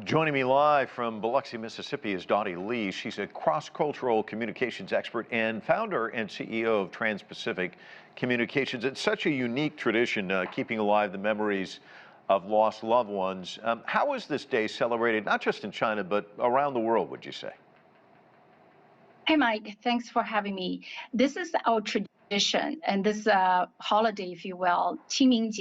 Joining me live from Biloxi, Mississippi is Dottie Lee. She's a cross-cultural communications expert and founder and CEO of Trans-Pacific Communications. It's such a unique tradition, keeping alive the memories of lost loved ones. How is this day celebrated, not just in China, but around the world, would you say? Hey, Mike, thanks for having me. This is our tradition, and this holiday, if you will, Qingming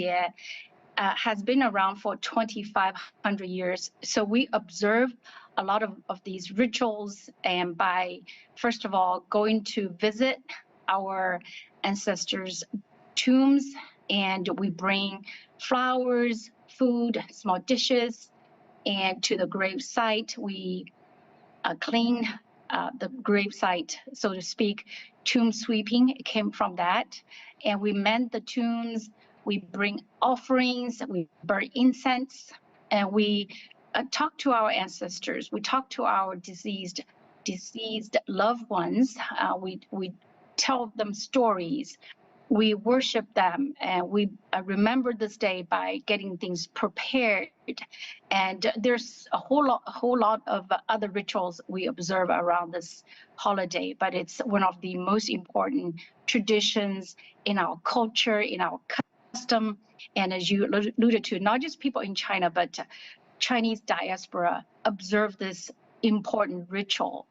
has been around for 2,500 years. So we observe a lot of these rituals, and by, first of all, going to visit our ancestors' tombs, and we bring flowers, food, small dishes, and to the grave site, we clean the grave site, so to speak. Tomb sweeping came from that, and we mend the tombs. We bring offerings, we burn incense, and we talk to our ancestors. We talk to our deceased loved ones. We tell them stories. We worship them, and we remember this day by getting things prepared. And there's a whole lot of other rituals we observe around this holiday, but it's one of the most important traditions in our culture, in our custom. And as you alluded to, not just people in China, but Chinese diaspora observe this important ritual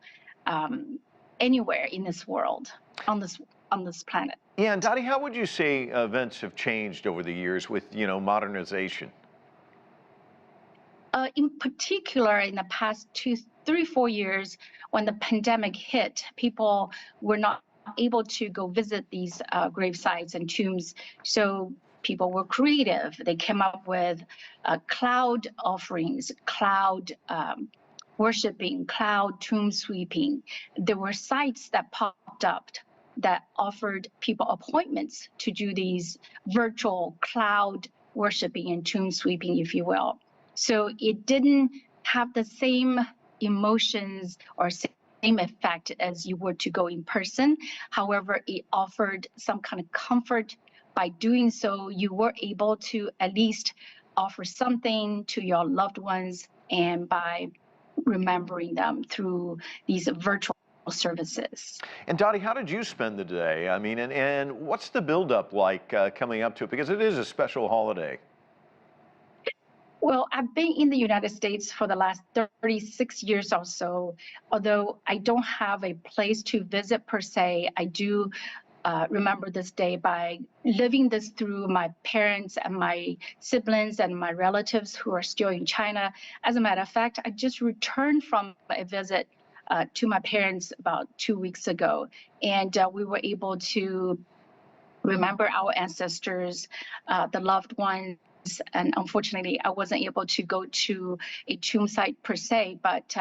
anywhere in this world, on this planet. Yeah, and Dottie, how would you say events have changed over the years with, modernization? In particular, in the past 2, 3, 4 years, when the pandemic hit, people were not able to go visit these grave sites and tombs. So people were creative. They came up with cloud offerings, cloud worshiping, cloud tomb sweeping. There were sites that popped up that offered people appointments to do these virtual cloud worshiping and tomb sweeping, if you will. So it didn't have the same emotions or same effect as you were to go in person. However, it offered some kind of comfort. By doing so, you were able to at least offer something to your loved ones, and by remembering them through these virtual services. And Dottie, how did you spend the day? I mean, and what's the buildup like coming up to it? Because it is a special holiday. Well, I've been in the United States for the last 36 years or so. Although I don't have a place to visit per se, I do remember this day by living this through my parents and my siblings and my relatives who are still in China. As a matter of fact, I just returned from a visit to my parents about 2 weeks ago, and we were able to remember our ancestors, the loved ones. And unfortunately, I wasn't able to go to a tomb site per se, but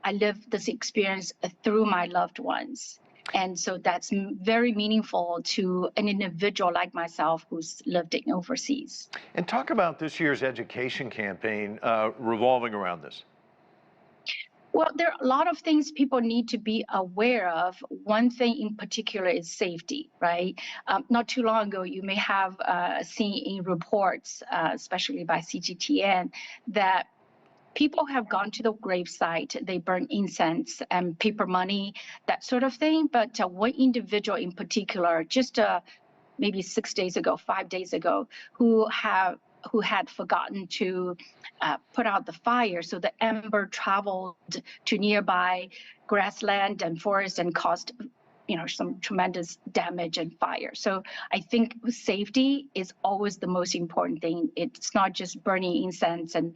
I lived this experience through my loved ones. And so that's very meaningful to an individual like myself who's lived in overseas. And talk about this year's education campaign revolving around this. Well, there are a lot of things people need to be aware of. One thing in particular is safety, right? Not too long ago, you may have seen in reports, especially by CGTN, that people have gone to the gravesite, they burn incense and paper money, that sort of thing. But one individual in particular, just maybe 6 days ago, 5 days ago, who had forgotten to put out the fire. So the ember traveled to nearby grassland and forest and caused some tremendous damage and fire. So I think safety is always the most important thing. It's not just burning incense and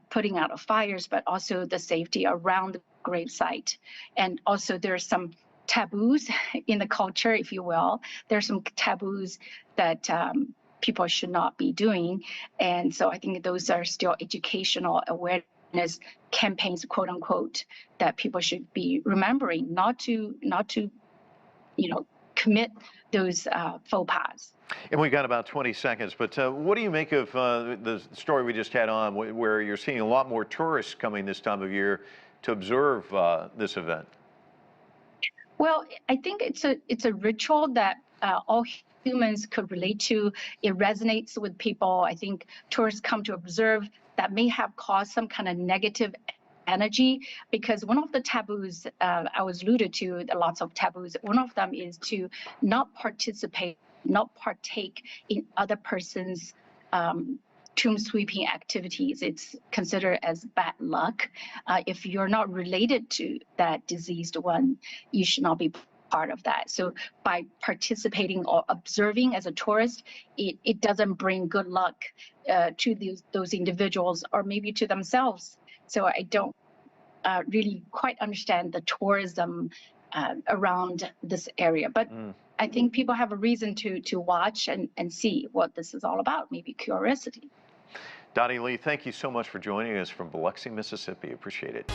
putting out fires, but also the safety around the gravesite. And also there's some taboos in the culture, if you will. There's some taboos that people should not be doing. And so I think those are still educational awareness campaigns, quote unquote, that people should be remembering not to commit those faux pas. And we got about 20 seconds, but what do you make of the story we just had on where you're seeing a lot more tourists coming this time of year to observe this event? Well, I think it's a ritual that all humans could relate to. It resonates with people. I think tourists come to observe that may have caused some kind of negative energy, because one of the taboos I was alluded to, lots of taboos, one of them is to not partake in other person's tomb sweeping activities. It's considered as bad luck. If you're not related to that deceased one, you should not be part of that. So by participating or observing as a tourist, it doesn't bring good luck to those individuals, or maybe to themselves. So I don't really quite understand the tourism around this area. But I think people have a reason to watch and see what this is all about, maybe curiosity. Dottie Lee, thank you so much for joining us from Biloxi, Mississippi. Appreciate it.